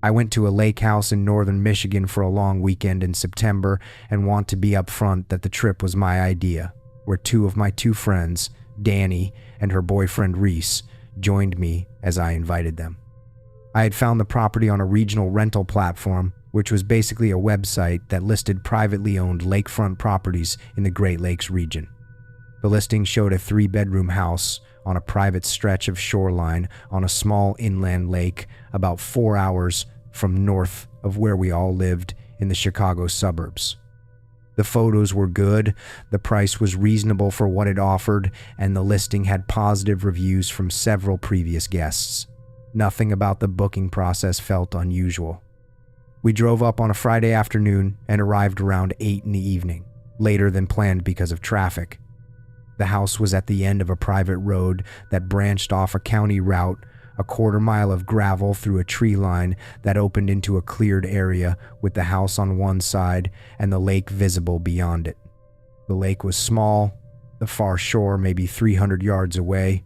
I went to a lake house in northern Michigan for a long weekend in September and want to be upfront that the trip was my idea, where two of my two friends, Danny and her boyfriend Reese, joined me as I invited them. I had found the property on a regional rental platform, which was basically a website that listed privately owned lakefront properties in the Great Lakes region. The listing showed a 3-bedroom house on a private stretch of shoreline on a small inland lake about 4 hours from north of where we all lived in the Chicago suburbs. The photos were good, the price was reasonable for what it offered, and the listing had positive reviews from several previous guests. Nothing about the booking process felt unusual. We drove up on a Friday afternoon and arrived around 8 in the evening, later than planned because of traffic. The house was at the end of a private road that branched off a county route, a 1/4 mile of gravel through a tree line that opened into a cleared area with the house on one side and the lake visible beyond it. The lake was small, the far shore maybe 300 yards away,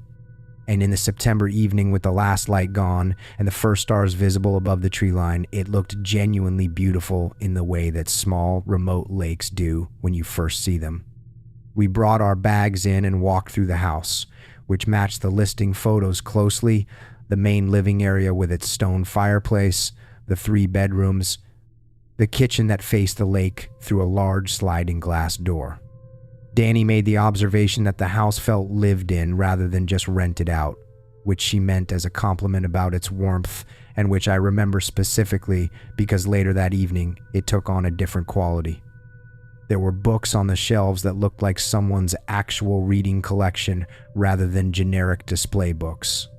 and in the September evening with the last light gone and the first stars visible above the tree line, it looked genuinely beautiful in the way that small, remote lakes do when you first see them. We brought our bags in and walked through the house, which matched the listing photos closely, the main living area with its stone fireplace, the 3 bedrooms, the kitchen that faced the lake through a large sliding glass door. Danny made the observation that the house felt lived in rather than just rented out, which she meant as a compliment about its warmth, and which I remember specifically because later that evening it took on a different quality. There were books on the shelves that looked like someone's actual reading collection rather than generic display books.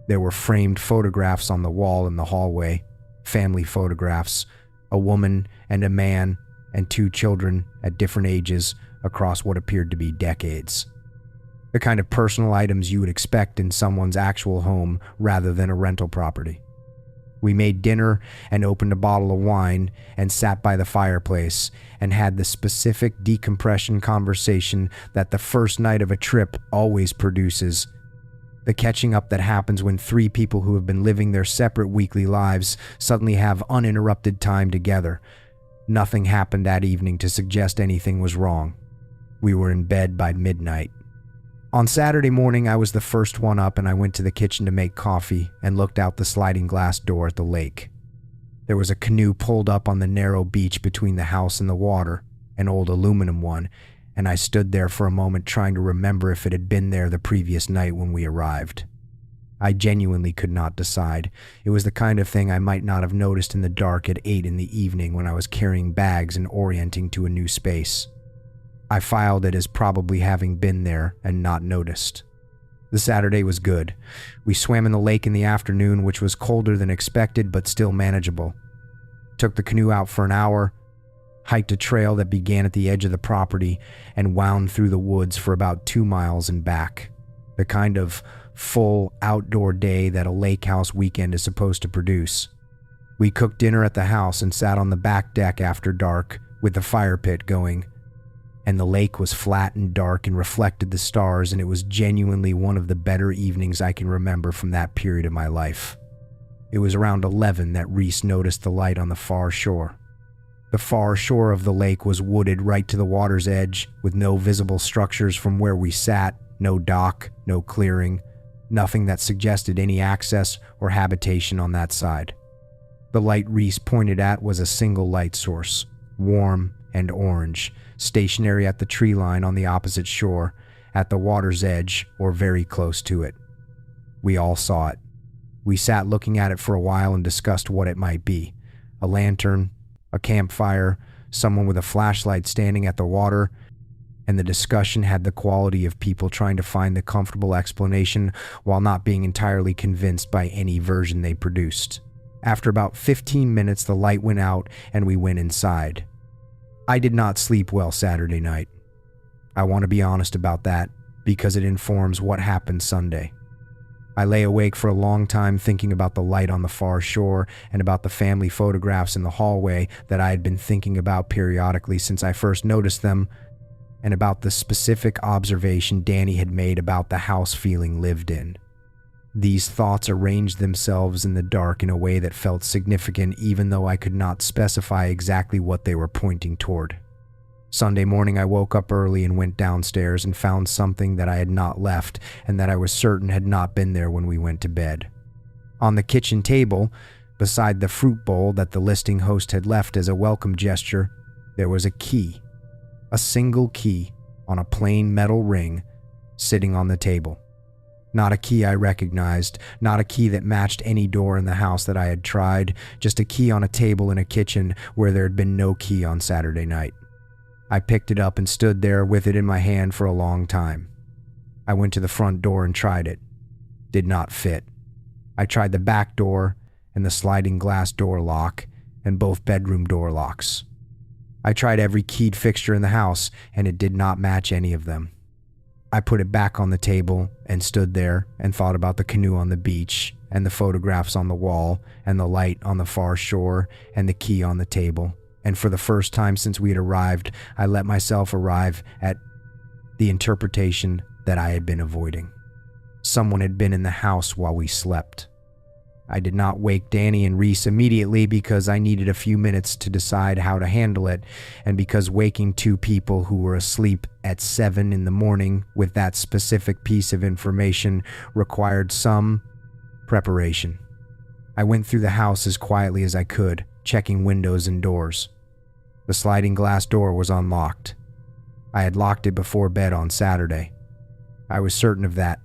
There were framed photographs on the wall in the hallway, family photographs, a woman and a man and 2 children at different ages across what appeared to be decades. The kind of personal items you would expect in someone's actual home rather than a rental property. We made dinner and opened a bottle of wine and sat by the fireplace and had the specific decompression conversation that the first night of a trip always produces. The catching up that happens when 3 people who have been living their separate weekly lives suddenly have uninterrupted time together. Nothing happened that evening to suggest anything was wrong. We were in bed by midnight. On Saturday morning, I was the first one up and I went to the kitchen to make coffee and looked out the sliding glass door at the lake. There was a canoe pulled up on the narrow beach between the house and the water, an old aluminum one, and I stood there for a moment trying to remember if it had been there the previous night when we arrived. I genuinely could not decide. It was the kind of thing I might not have noticed in the dark at 8 in the evening when I was carrying bags and orienting to a new space. I filed it as probably having been there and not noticed. The Saturday was good. We swam in the lake in the afternoon, which was colder than expected but still manageable. Took the canoe out for an hour, hiked a trail that began at the edge of the property and wound through the woods for about 2 miles and back. The kind of full outdoor day that a lake house weekend is supposed to produce. We cooked dinner at the house and sat on the back deck after dark with the fire pit going. And the lake was flat and dark and reflected the stars, and it was genuinely one of the better evenings I can remember from that period of my life. It was around 11 that Reese noticed the light on the far shore. The far shore of the lake was wooded right to the water's edge, with no visible structures from where we sat, no dock, no clearing, nothing that suggested any access or habitation on that side. The light Reese pointed at was a single light source, warm and orange, stationary at the tree line on the opposite shore, at the water's edge or very close to it. We all saw it. We sat looking at it for a while and discussed what it might be. A lantern, a campfire, someone with a flashlight standing at the water, and the discussion had the quality of people trying to find the comfortable explanation while not being entirely convinced by any version they produced. After about 15 minutes, the light went out and we went inside. I did not sleep well Saturday night. I want to be honest about that because it informs what happened Sunday. I lay awake for a long time thinking about the light on the far shore and about the family photographs in the hallway that I had been thinking about periodically since I first noticed them, and about the specific observation Danny had made about the house feeling lived in. These thoughts arranged themselves in the dark in a way that felt significant even though I could not specify exactly what they were pointing toward. Sunday morning, I woke up early and went downstairs and found something that I had not left and that I was certain had not been there when we went to bed. On the kitchen table, beside the fruit bowl that the listing host had left as a welcome gesture, there was a key. A single key on a plain metal ring sitting on the table. Not a key I recognized, not a key that matched any door in the house that I had tried, just a key on a table in a kitchen where there had been no key on Saturday night. I picked it up and stood there with it in my hand for a long time. I went to the front door and tried it. Did not fit. I tried the back door and the sliding glass door lock and both bedroom door locks. I tried every keyed fixture in the house and it did not match any of them. I put it back on the table and stood there and thought about the canoe on the beach and the photographs on the wall and the light on the far shore and the key on the table. And for the first time since we had arrived, I let myself arrive at the interpretation that I had been avoiding. Someone had been in the house while we slept. I did not wake Danny and Reese immediately because I needed a few minutes to decide how to handle it, and because waking two people who were asleep at 7 in the morning with that specific piece of information required some preparation. I went through the house as quietly as I could, checking windows and doors. The sliding glass door was unlocked. I had locked it before bed on Saturday. I was certain of that,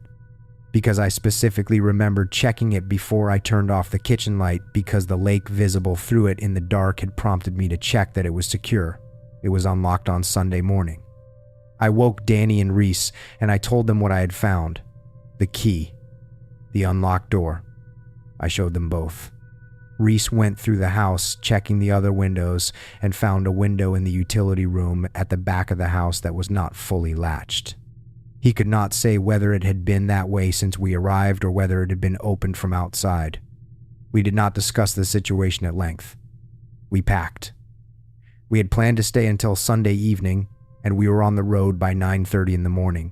because I specifically remembered checking it before I turned off the kitchen light because the lake visible through it in the dark had prompted me to check that it was secure. It was unlocked on Sunday morning. I woke Danny and Reese and I told them what I had found. The key. The unlocked door. I showed them both. Reese went through the house, checking the other windows, and found a window in the utility room at the back of the house that was not fully latched. He could not say whether it had been that way since we arrived or whether it had been opened from outside. We did not discuss the situation at length. We packed. We had planned to stay until Sunday evening, and we were on the road by 9:30 in the morning.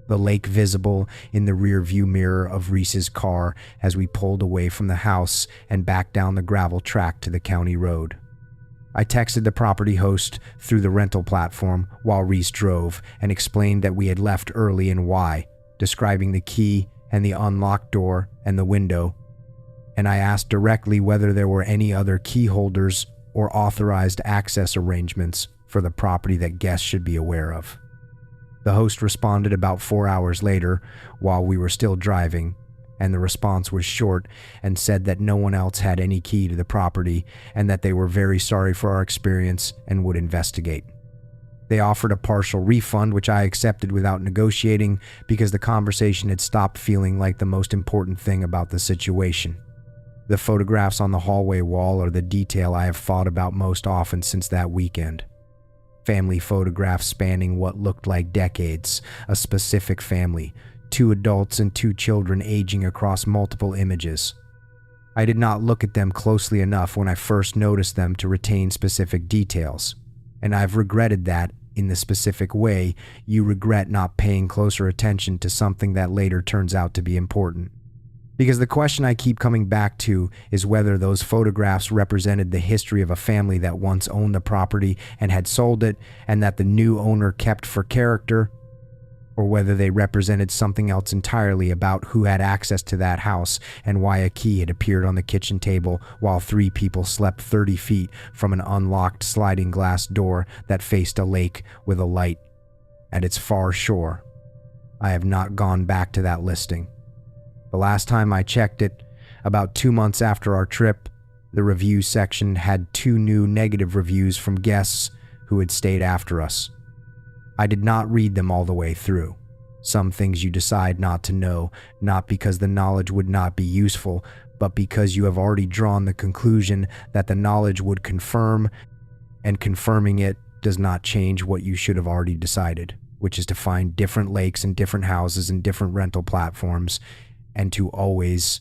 The lake visible in the rear view mirror of Reese's car as we pulled away from the house and back down the gravel track to the county road. I texted the property host through the rental platform while Reese drove and explained that we had left early and why, describing the key and the unlocked door and the window, and I asked directly whether there were any other key holders or authorized access arrangements for the property that guests should be aware of. The host responded about 4 hours later while we were still driving, and the response was short and said that no one else had any key to the property and that they were very sorry for our experience and would investigate. They offered a partial refund, which I accepted without negotiating because the conversation had stopped feeling like the most important thing about the situation. The photographs on the hallway wall are the detail I have thought about most often since that weekend. Family photographs spanning what looked like decades, a specific family, 2 adults and 2 children aging across multiple images. I did not look at them closely enough when I first noticed them to retain specific details, and I've regretted that, in the specific way you regret not paying closer attention to something that later turns out to be important. Because the question I keep coming back to is whether those photographs represented the history of a family that once owned the property and had sold it, and that the new owner kept for character, or whether they represented something else entirely about who had access to that house and why a key had appeared on the kitchen table while 3 people slept 30 feet from an unlocked sliding glass door that faced a lake with a light at its far shore. I have not gone back to that listing. The last time I checked it, about 2 months after our trip, the review section had 2 new negative reviews from guests who had stayed after us. I did not read them all the way through. Some things you decide not to know, not because the knowledge would not be useful, but because you have already drawn the conclusion that the knowledge would confirm, and confirming it does not change what you should have already decided, which is to find different lakes and different houses and different rental platforms, and to always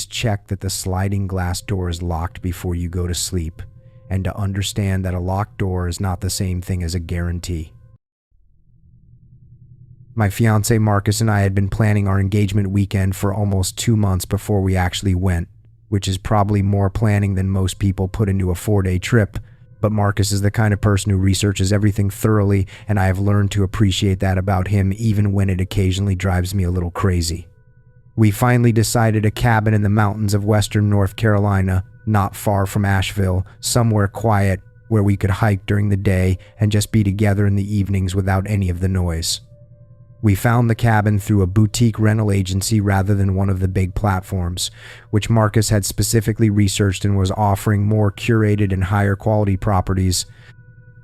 check that the sliding glass door is locked before you go to sleep, and to understand that a locked door is not the same thing as a guarantee. My fiance Marcus and I had been planning our engagement weekend for almost 2 months before we actually went, which is probably more planning than most people put into a 4-day trip. But Marcus is the kind of person who researches everything thoroughly, and I have learned to appreciate that about him even when it occasionally drives me a little crazy. We finally decided a cabin in the mountains of western North Carolina, not far from Asheville, somewhere quiet where we could hike during the day and just be together in the evenings without any of the noise. We found the cabin through a boutique rental agency rather than one of the big platforms, which Marcus had specifically researched and was offering more curated and higher quality properties.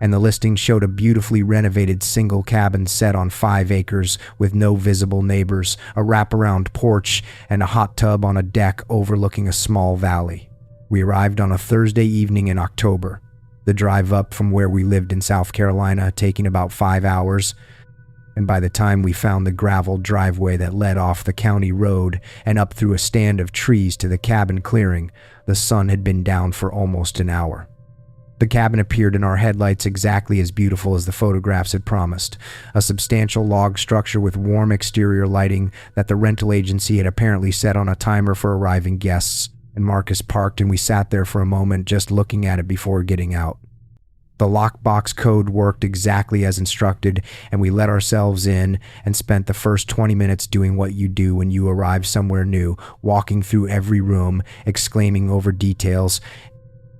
And the listing showed a beautifully renovated single cabin set on 5 acres with no visible neighbors, a wraparound porch, and a hot tub on a deck overlooking a small valley. We arrived on a Thursday evening in October, the drive up from where we lived in South Carolina taking about 5 hours. And by the time we found the gravel driveway that led off the county road and up through a stand of trees to the cabin clearing, the sun had been down for almost an hour. The cabin appeared in our headlights exactly as beautiful as the photographs had promised, a substantial log structure with warm exterior lighting that the rental agency had apparently set on a timer for arriving guests, and Marcus parked and we sat there for a moment just looking at it before getting out. The lockbox code worked exactly as instructed, and we let ourselves in and spent the first 20 minutes doing what you do when you arrive somewhere new, walking through every room, exclaiming over details,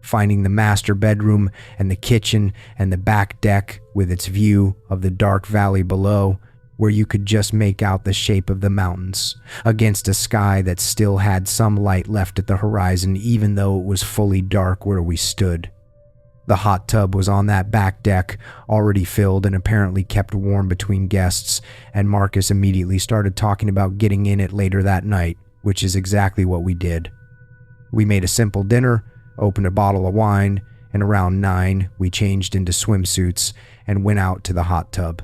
finding the master bedroom and the kitchen and the back deck with its view of the dark valley below, where you could just make out the shape of the mountains against a sky that still had some light left at the horizon even though it was fully dark where we stood. The hot tub was on that back deck, already filled and apparently kept warm between guests, and Marcus immediately started talking about getting in it later that night, which is exactly what we did. We made a simple dinner, opened a bottle of wine, and around 9 we changed into swimsuits and went out to the hot tub.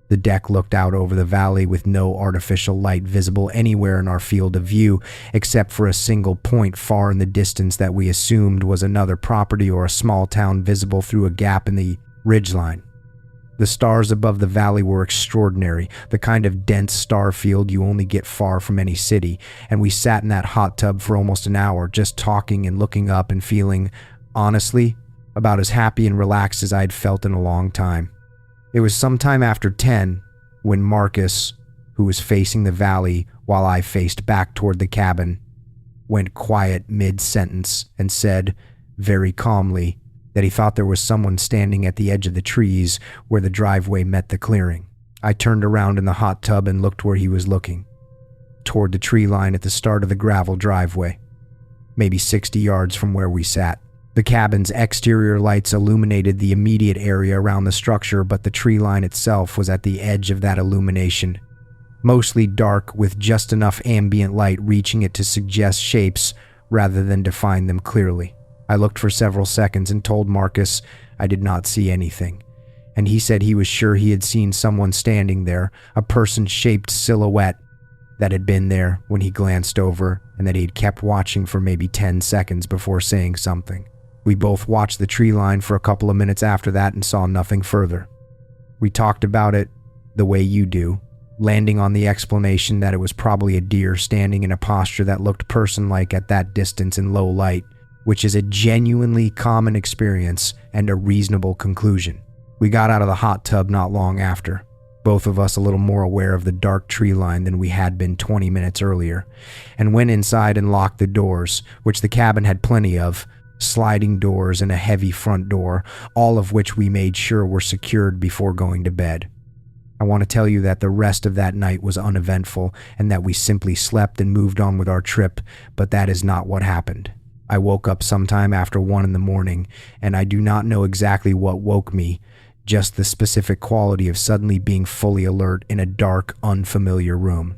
The deck looked out over the valley with no artificial light visible anywhere in our field of view, except for a single point far in the distance that we assumed was another property or a small town visible through a gap in the ridgeline. The stars above the valley were extraordinary, the kind of dense star field you only get far from any city, and we sat in that hot tub for almost an hour, just talking and looking up and feeling, honestly, about as happy and relaxed as I'd felt in a long time. It was sometime after 10 when Marcus, who was facing the valley while I faced back toward the cabin, went quiet mid-sentence and said, very calmly, that he thought there was someone standing at the edge of the trees where the driveway met the clearing. I turned around in the hot tub and looked where he was looking, toward the tree line at the start of the gravel driveway, maybe 60 yards from where we sat. The cabin's exterior lights illuminated the immediate area around the structure, but the tree line itself was at the edge of that illumination, mostly dark with just enough ambient light reaching it to suggest shapes rather than define them clearly. I looked for several seconds and told Marcus I did not see anything, and he said he was sure he had seen someone standing there, a person-shaped silhouette that had been there when he glanced over, and that he had kept watching for maybe 10 seconds before saying something. We both watched the tree line for a couple of minutes after that and saw nothing further. We talked about it the way you do, landing on the explanation that it was probably a deer standing in a posture that looked person-like at that distance in low light, which is a genuinely common experience and a reasonable conclusion. We got out of the hot tub not long after, both of us a little more aware of the dark tree line than we had been 20 minutes earlier, and went inside and locked the doors, which the cabin had plenty of, sliding doors and a heavy front door, all of which we made sure were secured before going to bed. I want to tell you that the rest of that night was uneventful and that we simply slept and moved on with our trip, but that is not what happened. I woke up sometime after 1 in the morning, and I do not know exactly what woke me, just the specific quality of suddenly being fully alert in a dark, unfamiliar room.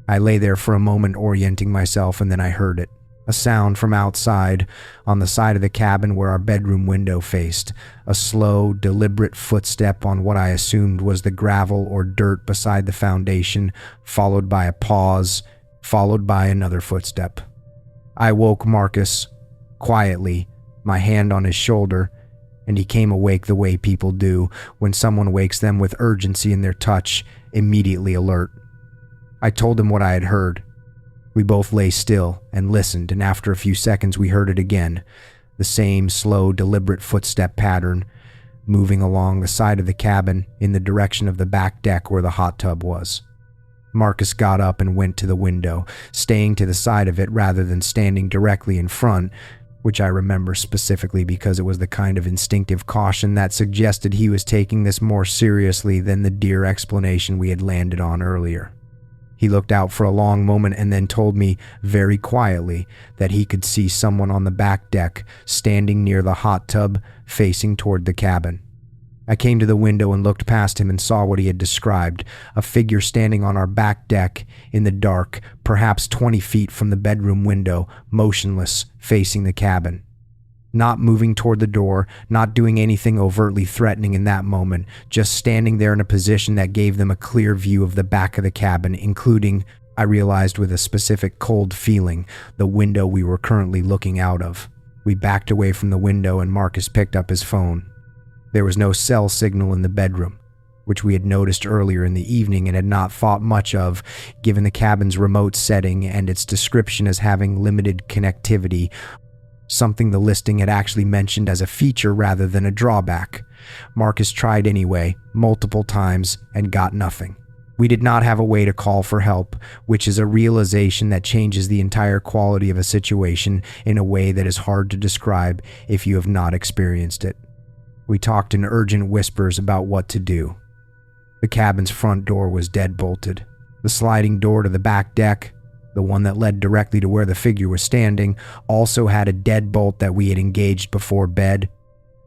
I lay there for a moment orienting myself, and then I heard it. A sound from outside, on the side of the cabin where our bedroom window faced, a slow, deliberate footstep on what I assumed was the gravel or dirt beside the foundation, followed by a pause, followed by another footstep. I woke Marcus, quietly, my hand on his shoulder, and he came awake the way people do when someone wakes them with urgency in their touch immediately alert. I told him what I had heard. We both lay still and listened, and after a few seconds we heard it again, the same slow, deliberate footstep pattern, moving along the side of the cabin in the direction of the back deck where the hot tub was. Marcus got up and went to the window, staying to the side of it rather than standing directly in front, which I remember specifically because it was the kind of instinctive caution that suggested he was taking this more seriously than the deer explanation we had landed on earlier. He looked out for a long moment and then told me very quietly that he could see someone on the back deck standing near the hot tub facing toward the cabin. I came to the window and looked past him and saw what he had described, a figure standing on our back deck in the dark, perhaps 20 feet from the bedroom window, motionless, facing the cabin. Not moving toward the door, not doing anything overtly threatening in that moment, just standing there in a position that gave them a clear view of the back of the cabin, including, I realized with a specific cold feeling, the window we were currently looking out of. We backed away from the window and Marcus picked up his phone. There was no cell signal in the bedroom, which we had noticed earlier in the evening and had not thought much of, given the cabin's remote setting and its description as having limited connectivity, something the listing had actually mentioned as a feature rather than a drawback. Marcus tried anyway, multiple times, and got nothing. We did not have a way to call for help, which is a realization that changes the entire quality of a situation in a way that is hard to describe if you have not experienced it. We talked in urgent whispers about what to do. The cabin's front door was dead-bolted. The sliding door to the back deck, the one that led directly to where the figure was standing, also had a deadbolt that we had engaged before bed,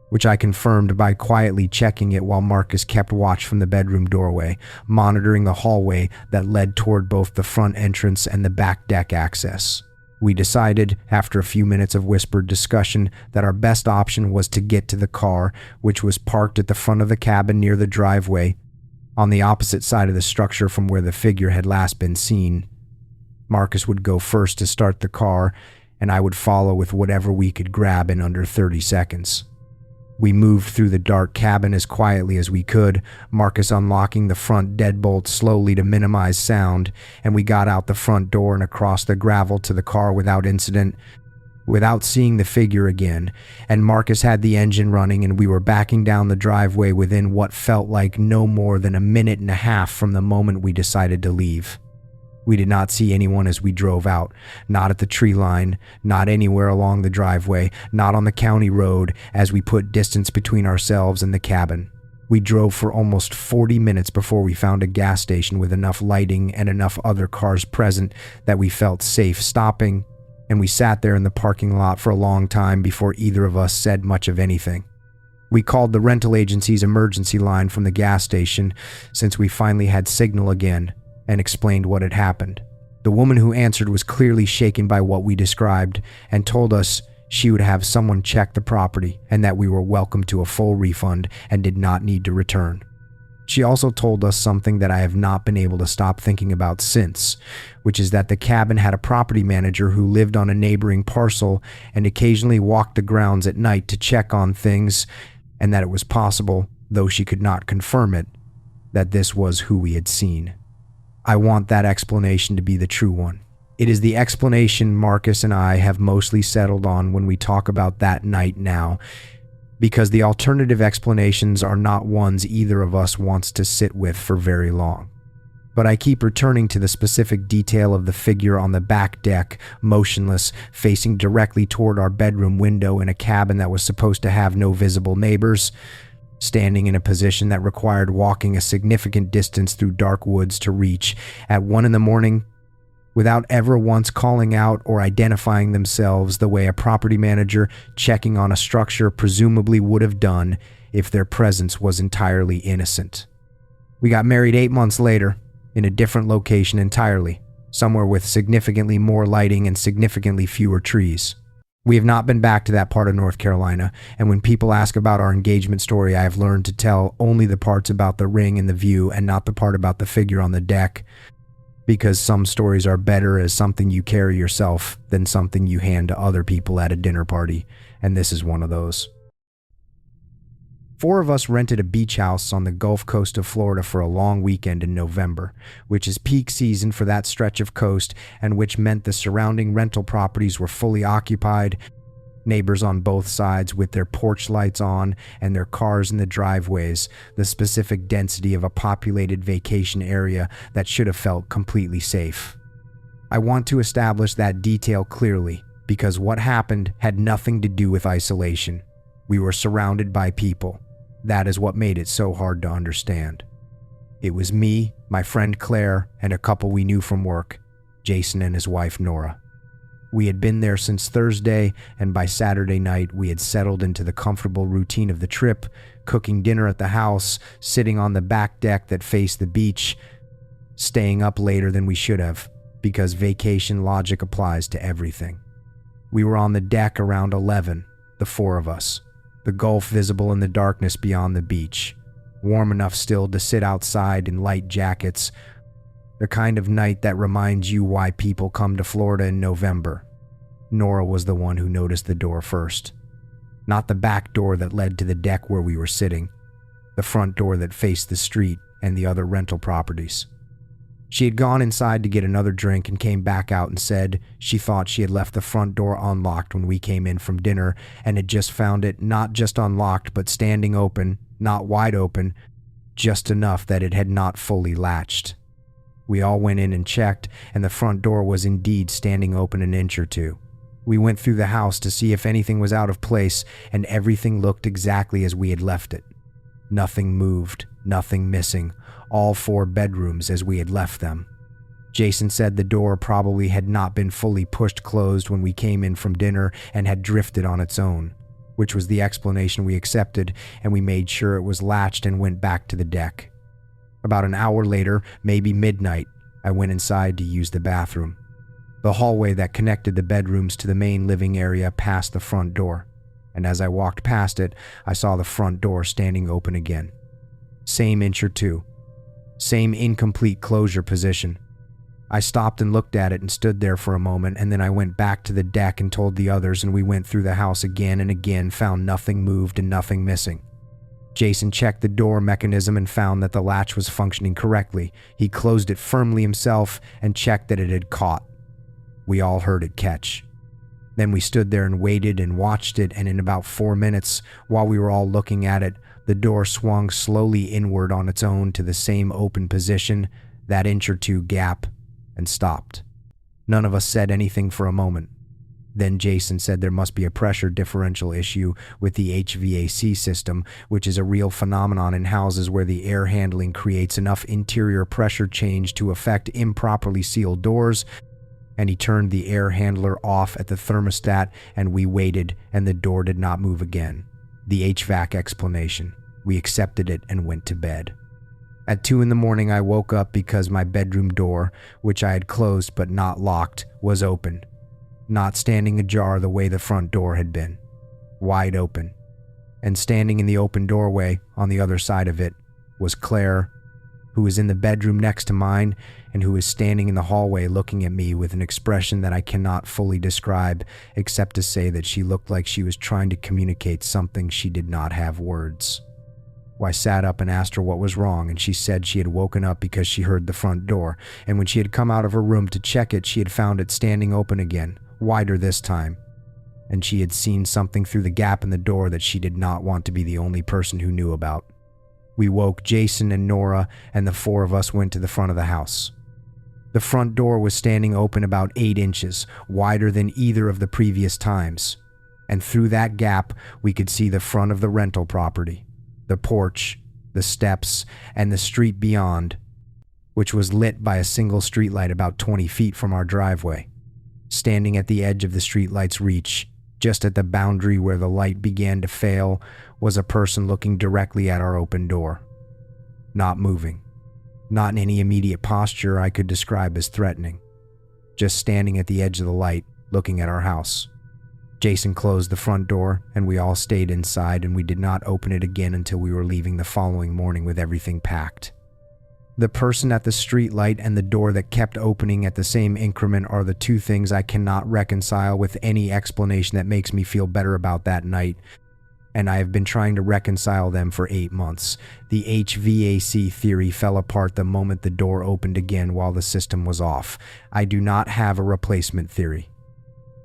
which I confirmed by quietly checking it while Marcus kept watch from the bedroom doorway, monitoring the hallway that led toward both the front entrance and the back deck access. We decided, after a few minutes of whispered discussion, that our best option was to get to the car, which was parked at the front of the cabin near the driveway, on the opposite side of the structure from where the figure had last been seen. Marcus would go first to start the car, and I would follow with whatever we could grab in under 30 seconds. We moved through the dark cabin as quietly as we could, Marcus unlocking the front deadbolt slowly to minimize sound, and we got out the front door and across the gravel to the car without incident, without seeing the figure again, and Marcus had the engine running and we were backing down the driveway within what felt like no more than a minute and a half from the moment we decided to leave. We did not see anyone as we drove out, not at the tree line, not anywhere along the driveway, not on the county road as we put distance between ourselves and the cabin. We drove for almost 40 minutes before we found a gas station with enough lighting and enough other cars present that we felt safe stopping, and we sat there in the parking lot for a long time before either of us said much of anything. We called the rental agency's emergency line from the gas station since we finally had signal again, and explained what had happened. The woman who answered was clearly shaken by what we described and told us she would have someone check the property and that we were welcome to a full refund and did not need to return. She also told us something that I have not been able to stop thinking about since, which is that the cabin had a property manager who lived on a neighboring parcel and occasionally walked the grounds at night to check on things, and that it was possible, though she could not confirm it, that this was who we had seen. I want that explanation to be the true one. It is the explanation Marcus and I have mostly settled on when we talk about that night now, because the alternative explanations are not ones either of us wants to sit with for very long. But I keep returning to the specific detail of the figure on the back deck, motionless, facing directly toward our bedroom window in a cabin that was supposed to have no visible neighbors, standing in a position that required walking a significant distance through dark woods to reach at 1 a.m, without ever once calling out or identifying themselves the way a property manager checking on a structure presumably would have done if their presence was entirely innocent. We got married 8 months later, in a different location entirely, somewhere with significantly more lighting and significantly fewer trees. We have not been back to that part of North Carolina, and when people ask about our engagement story, I have learned to tell only the parts about the ring and the view and not the part about the figure on the deck, because some stories are better as something you carry yourself than something you hand to other people at a dinner party, and this is one of those. 4 of us rented a beach house on the Gulf Coast of Florida for a long weekend in November, which is peak season for that stretch of coast and which meant the surrounding rental properties were fully occupied, neighbors on both sides with their porch lights on and their cars in the driveways, the specific density of a populated vacation area that should have felt completely safe. I want to establish that detail clearly because what happened had nothing to do with isolation. We were surrounded by people. That is what made it so hard to understand. It was me, my friend Claire, and a couple we knew from work, Jason and his wife Nora. We had been there since Thursday, and by Saturday night we had settled into the comfortable routine of the trip, cooking dinner at the house, sitting on the back deck that faced the beach, staying up later than we should have, because vacation logic applies to everything. We were on the deck around 11, the 4 of us. The Gulf visible in the darkness beyond the beach, warm enough still to sit outside in light jackets, the kind of night that reminds you why people come to Florida in November. Nora was the one who noticed the door first. Not the back door that led to the deck where we were sitting, the front door that faced the street and the other rental properties. She had gone inside to get another drink and came back out and said she thought she had left the front door unlocked when we came in from dinner and had just found it not just unlocked but standing open, not wide open, just enough that it had not fully latched. We all went in and checked, and the front door was indeed standing open an inch or two. We went through the house to see if anything was out of place, and everything looked exactly as we had left it. Nothing moved, nothing missing. All 4 bedrooms as we had left them. Jason said the door probably had not been fully pushed closed when we came in from dinner and had drifted on its own, which was the explanation we accepted, and we made sure it was latched and went back to the deck. About an hour later, maybe midnight, I went inside to use the bathroom. The hallway that connected the bedrooms to the main living area passed the front door, and as I walked past it, I saw the front door standing open again. Same inch or two. Same incomplete closure position. I stopped and looked at it and stood there for a moment, and then I went back to the deck and told the others, and we went through the house again and again, found nothing moved and nothing missing. Jason checked the door mechanism and found that the latch was functioning correctly. He closed it firmly himself and checked that it had caught. We all heard it catch. Then we stood there and waited and watched it, and in about 4 minutes, while we were all looking at it, the door swung slowly inward on its own to the same open position, that inch or two gap, and stopped. None of us said anything for a moment. Then Jason said there must be a pressure differential issue with the HVAC system, which is a real phenomenon in houses where the air handling creates enough interior pressure change to affect improperly sealed doors, and he turned the air handler off at the thermostat, and we waited, and the door did not move again. The HVAC explanation. We accepted it and went to bed. At 2 a.m, I woke up because my bedroom door, which I had closed but not locked, was open. Not standing ajar the way the front door had been. Wide open. And standing in the open doorway, on the other side of it, was Claire, who was in the bedroom next to mine and who was standing in the hallway looking at me with an expression that I cannot fully describe except to say that she looked like she was trying to communicate something she did not have words. I sat up and asked her what was wrong, and she said she had woken up because she heard the front door, and when she had come out of her room to check it, she had found it standing open again, wider this time, and she had seen something through the gap in the door that she did not want to be the only person who knew about. We woke Jason and Nora, and the 4 of us went to the front of the house. The front door was standing open about 8 inches, wider than either of the previous times, and through that gap we could see the front of the rental property, the porch, the steps, and the street beyond, which was lit by a single streetlight about 20 feet from our driveway. Standing at the edge of the streetlight's reach, just at the boundary where the light began to fail, was a person looking directly at our open door. Not moving. Not in any immediate posture I could describe as threatening. Just standing at the edge of the light, looking at our house. Jason closed the front door, and we all stayed inside, and we did not open it again until we were leaving the following morning with everything packed. The person at the street light and the door that kept opening at the same increment are the 2 things I cannot reconcile with any explanation that makes me feel better about that night. and I have been trying to reconcile them for 8 months. The HVAC theory fell apart the moment the door opened again while the system was off. I do not have a replacement theory.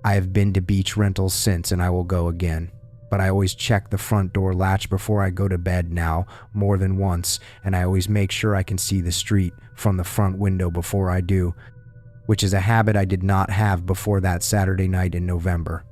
I have been to beach rentals since, and I will go again. But I always check the front door latch before I go to bed now, more than once, and I always make sure I can see the street from the front window before I do, which is a habit I did not have before that Saturday night in November.